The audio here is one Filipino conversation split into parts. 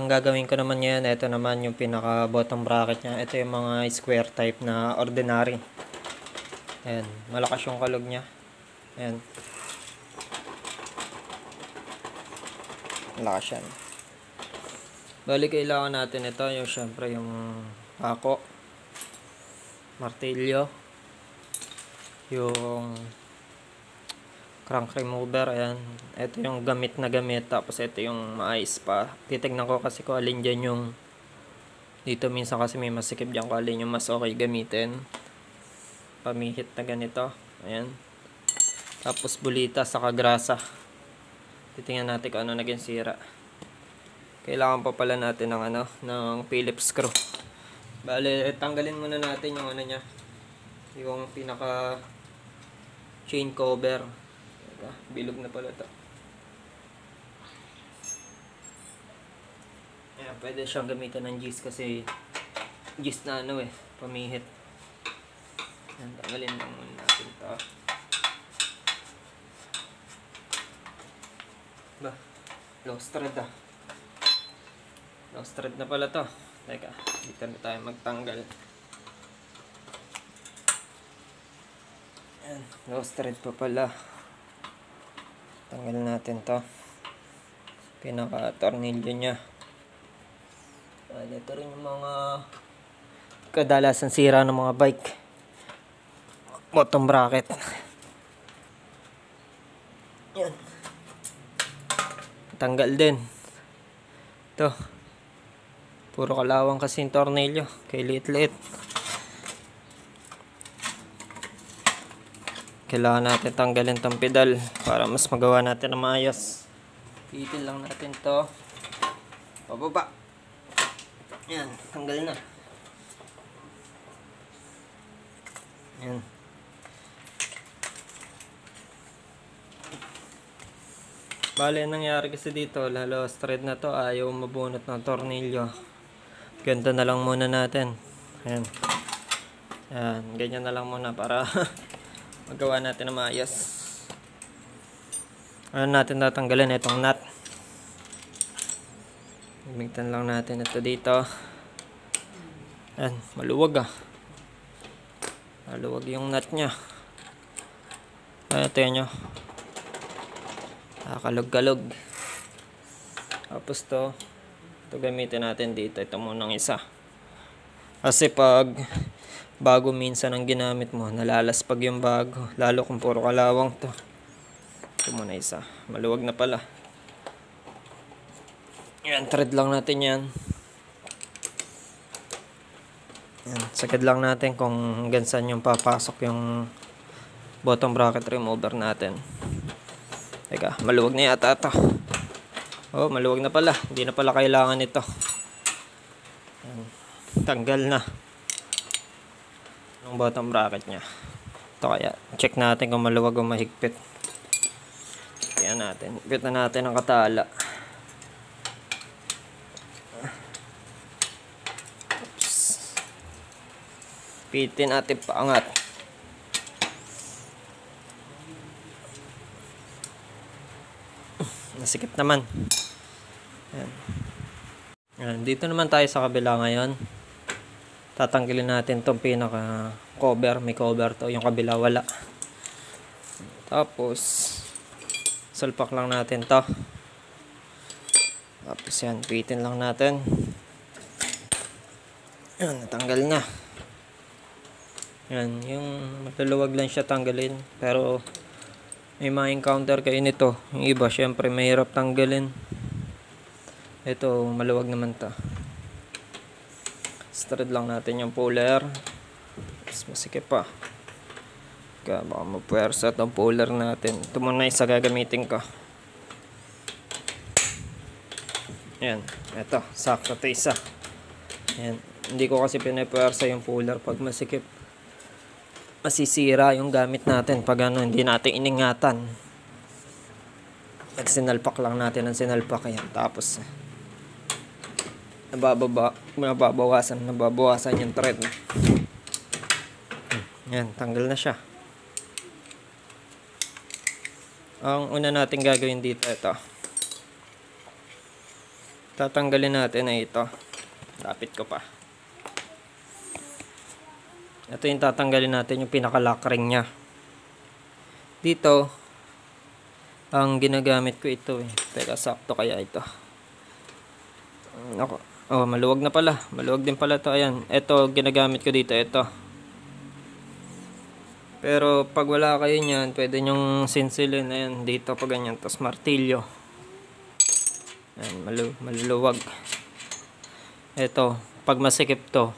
Ang gagawin ko naman ngayon, ito naman yung pinaka bottom bracket niya. Ito yung mga square type na ordinary. Ayan, malakas yung kalog niya. Ayan. Malakas yan. Bali, kailangan natin ito, yung syempre yung pako, martilyo, yung crank remover. Ayan, ito yung gamit na gamit, tapos ito yung maayos pa. Titignan ko kasi kung alin dyan yung dito, minsan kasi may masikip dyan, kung alin yung mas okay gamitin. Pamihit na ganito. Ayan, tapos bulita saka grasa. Titingnan natin kung ano naging sira. Kailangan pa pala natin ng ng Phillips screw. Bale, tanggalin muna natin yung niya, yung pinaka chain cover. Bilog na pala to. Ayan, pwede siyang gamitin ng gis kasi gis na pamihit. Ayan, tanggalin lang muna natin to. Ba, lost thread lost thread na pala to. Teka, dito na tayo magtanggal. Ayan, lost thread pa pala. Tanggal natin to, pinaka tornilyo nya. Ito rin yung mga kadalasan sira ng mga bike, bottom bracket. Yan, tanggal din to. Puro kalawang kasi yung tornilyo, kay liit-liit. Kailangan natin tanggalin tong pedal para mas magawa natin na maayos. Pitin lang natin to pababa. Yan, tanggal na. Yan. Bale, nangyari kasi dito, lalo thread na to, ayaw mabunot ng tornilyo. Ganito na lang muna natin. Ayan. Ayan, ganyan na lang muna para magawa natin na maayos. Ano natin tatanggalin? Itong nut. Gamitan lang natin ito dito. Ayan, maluwag maluwag yung nut nya. Ito yan nyo, kalog-kalog. Tapos to gamitin natin dito. Ito munang isa, kasi pag bago minsan ang ginamit mo, nalalaspag yung bago, lalo kung puro kalawang to. Ito muna isa, maluwag na pala. Yan, thread lang natin yan. Yan, sagad lang natin kung hanggang saan yung papasok yung bottom bracket remover natin. Teka, maluwag na yata ito. Oh, maluwag na pala. Hindi na pala kailangan ito. Yan, tanggal na yung bottom bracket nya. Ito, kaya check natin kung maluwag o mahigpit. Kaya natin, higpit na natin ang katala. Oops. Pitin natin paangat. Nasikip naman. Ayan. Ayan, dito naman tayo sa kabila ngayon. Tatanggalin natin tong pinaka cover. May cover to, yung kabila wala. Tapos salpak lang natin to. Tapos yan, pitin lang natin. Yan, natanggal na. Yan, yung matuluwag lang siya tanggalin. Pero may ma-encounter kayo nito. Yung iba, syempre mahirap tanggalin. Ito, maluwag naman to. Thread lang natin yung puller. Mas masikip pa. Kaya baka mapuwersa itong puller natin. Ito muna isa gagamitin ko. Ayan, ito, sakto ito isa. Ayan, hindi ko kasi pinapuwersa yung puller pag masikip. Masisira yung gamit natin pag hindi natin iningatan. Sinalpak lang natin ang sinalpak. Ayan, tapos nababawasan yung thread. Yan, tanggal na siya. Ang una natin gagawin dito, ito, tatanggalin natin ay ito. Lapit ko pa. Ito yung tatanggalin natin, yung pinaka-lock ring nya. Dito, ang ginagamit ko ito eh. Teka, sakto kaya ito. Ako. Oh, maluwag na pala. Maluwag din pala to. Ayan. Ito, ginagamit ko dito. Ito. Pero, pag wala kayo niyan, pwede nyong sinsilin. Ayan, dito pa ganyan. Tapos, martilyo. Ayan, maluluwag. Ito, pag masikip to,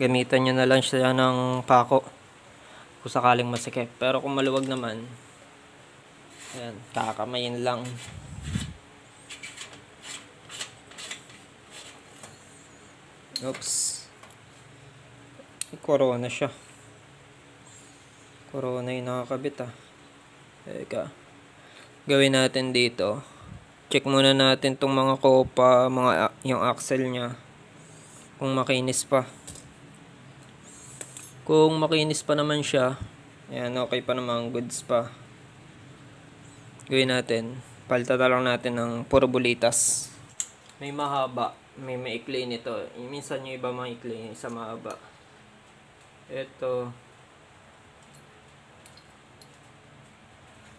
gamitan nyo na lang siya ng pako. Kung sakaling masikip. Pero, kung maluwag naman, ayan, kakamayin lang. Oops. Corona siya. Corona yung nakakabit ah. Teka. Gawin natin dito. Check muna natin tong mga kopa, yung axle nya. Kung makinis pa. Kung makinis pa naman siya, ayan, okay pa naman, goods pa. Gawin natin. Palitan lang natin ng puro bulitas. May mahaba. May maikli nito. Minsan yung iba maikli, isa mahaba. Ito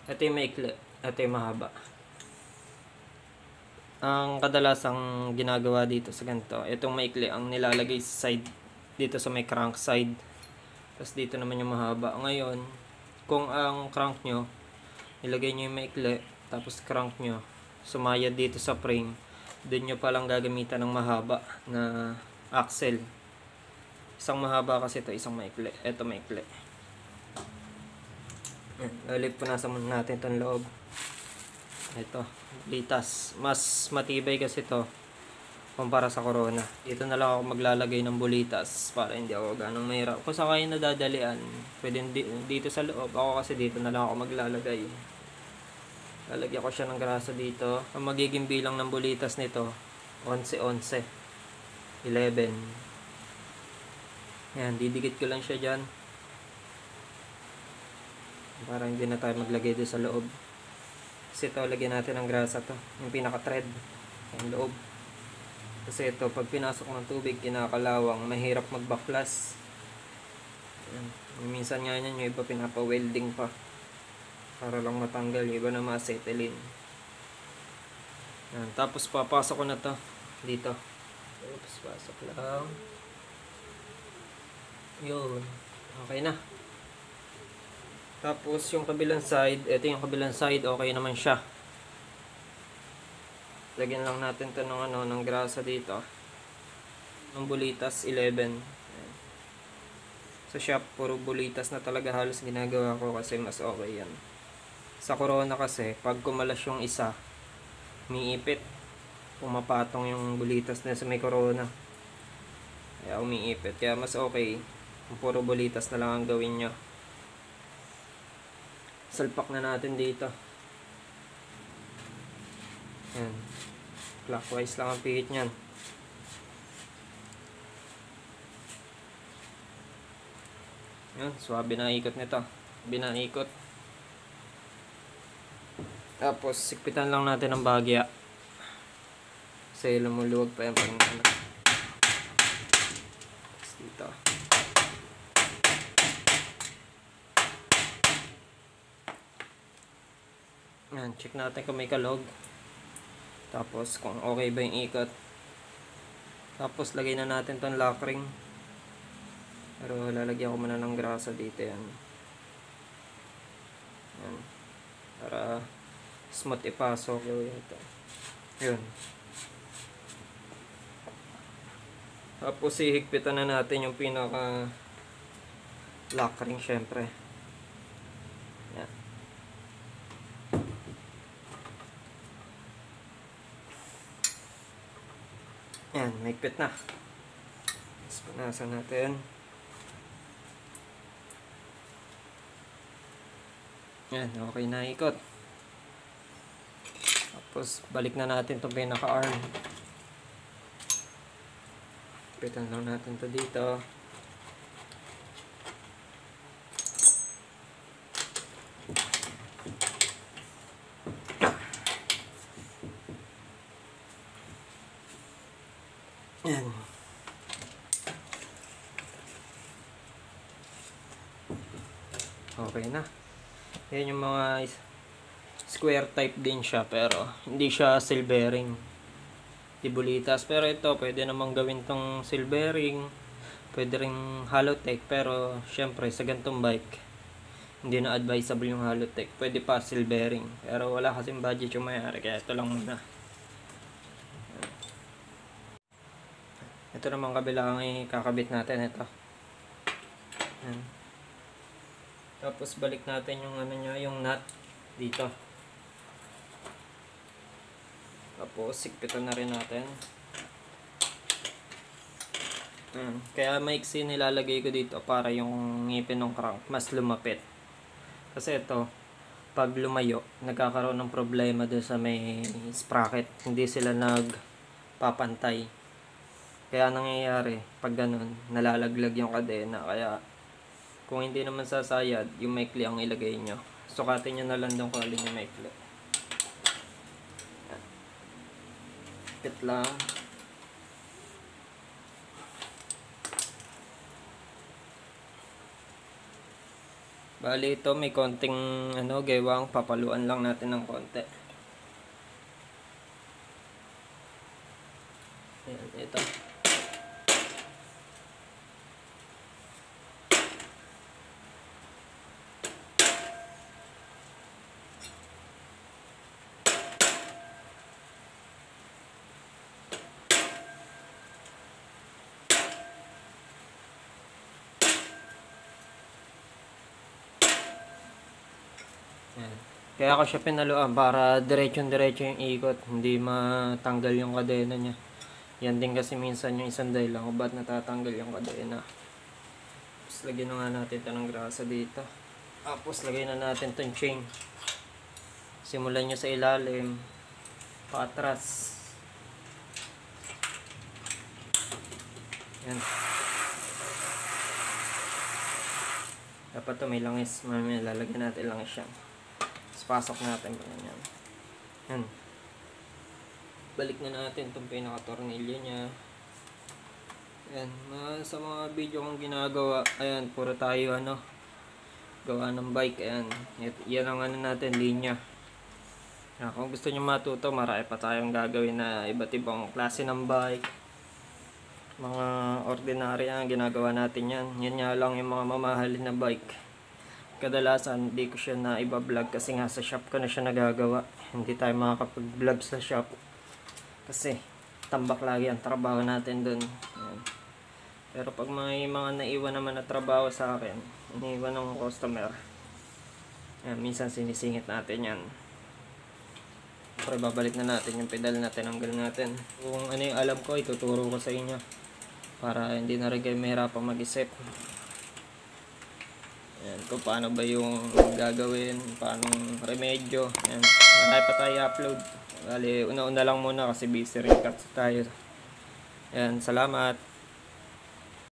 yung maikli. Ito yung mahaba. Ang kadalasang ginagawa dito sa ganito, itong maikli ang nilalagay sa side, dito sa may crank side. Tapos dito naman yung mahaba. Ngayon, kung ang crank nyo, nilagay nyo yung maikli, tapos crank nyo, sumayad dito sa frame, doon nyo palang gagamitan ng mahaba na axle. Isang mahaba kasi ito, isang maikli. Ito maikli. Punasan muna natin itong loob. Ito, bulitas. Mas matibay kasi ito kumpara sa Corona. Dito na lang ako maglalagay ng bulitas para hindi ako ganong mahirap. Kung sa kayo nadadalian, pwede dito sa loob. Ako kasi dito na lang ako maglalagay. Lalagyan ko siya ng grasa dito. Ang magiging bilang ng bulitas nito, 11. 11. Ayan, didikit ko lang siya dyan. Para hindi na tayo maglagay dito sa loob. Kasi ito, lagyan natin ng grasa to. Yung pinaka-thread. Yung loob. Kasi ito, pag pinasok ng tubig, kinakalawang, mahirap magbaklas. Ayan. Minsan nga yan, yung iba pinapa-welding pa. Para lang matanggal, yung iba na ma-acetylene. Ayan. Tapos papasok ko na to dito. Oops, pasok lang. Yun. Okay na. Tapos yung kabilang side, ito yung kabilang side, okay naman siya. Lagyan lang natin to ng grasa dito. Ng bulitas 11. Ayan. Sa shop, puro bulitas na talaga halos ginagawa ko kasi mas okay yan. Sa Corona kasi, pag kumalas yung isa, umiipit. Pumapatong yung bulitas na sa may Corona. Kaya umiipit. Kaya mas okay kung puro bulitas na lang ang gawin nyo. Salpak na natin dito. Ayan. Clockwise lang ang pihit nyan. Ayan. Swabe na ikot nito. Binaikot. Tapos, sikpitan lang natin ang bagya. Kasi lumuluwag pa yan. Tapos dito. Yan, check natin kung may kalog. Tapos, kung okay ba yung ikot. Tapos, lagay na natin tong lock ring. Pero, lalagyan ko muna ng grasa dito yan. Yan. Para smooth ipasok yung ito. Yun. Tapos hihigpitan na natin yung pinaka lock ring syempre. Yan. Yan, mahigpit na. Tapos punasan natin. Yan, okay na ikot. Tapos, balik na natin itong pinaka-arm. Pitan lang natin ito dito. Okay na. Yan yung mga square type din siya, pero hindi siya silvering. Tibulitas. Pero ito, pwede namang gawin tong silvering. Pwede ring Halotech, pero syempre sa gantong bike, hindi na advisable yung Halotech. Pwede pa silvering. Pero wala kasing budget yung mayari, kaya ito lang muna. Ito naman kabila ang ikakabit natin. Ito. Yan. Tapos balik natin yung ano niya, yung nut dito. Tapos sikpitan na rin natin. Kaya maiksi nilalagay ko dito para yung ngipin ng crank mas lumapit. Kasi ito, pag lumayo, nagkakaroon ng problema doon sa may sprocket. Hindi sila nagpapantay. Kaya nangyayari, pag ganun, nalalaglag yung kadena. Kaya kung hindi naman sasayad, yung maikli ang ilagay nyo. Sukatin nyo na lang doon kung alin yung maikli. Pit lang. Bali ito may konting gewang, papaluan lang natin ng konti. Ayan, ito. Ayan. Kaya ako siya pinaluan para diretso-diretso yung ikot, hindi matanggal yung kadena niya. Yan din kasi minsan yung isang dahilan kung ba't natatanggal yung kadena. Tapos lagyan na nga natin ito ng grasa dito. Tapos lagyan na natin itong chain. Simulan nyo sa ilalim, paatras. Yan. Dapat ito may langis, mamaya lalagyan natin langis yan. Pasok natin pa yan. Yan. Balik na natin itong pinaka-tornilyo niya. Yan. Sa mga video kong ginagawa, ayan, puro tayo gawa ng bike. Ayan. Yan ang natin, linya. Yan. Kung gusto nyo matuto, marami pa tayong gagawin na iba't ibang klase ng bike. Mga ordinary ang ginagawa natin yan. Yan nga lang yung mga mamahalin na bike. Kadalasan hindi ko siya na iba-vlog kasi nga sa shop ko na siya nagagawa. Hindi tayo makakapag-vlog sa shop kasi tambak lagi ang trabaho natin dun. Ayan. Pero pag may mga naiwan naman na trabaho sa akin, iniwan ng customer, ayan, minsan sinisingit natin yan. Pero babalik na natin yung pedal na tinanggal natin. Kung ano yung alam ko, ituturo ko sa inyo para hindi na rin kayo mahirapang mag-isip. Ayan, kung paano ba yung gagawin, paano remedyo. Ayan, marami pa tayo upload. Bali, una-una lang muna kasi busy rin tayo. Ayan, salamat.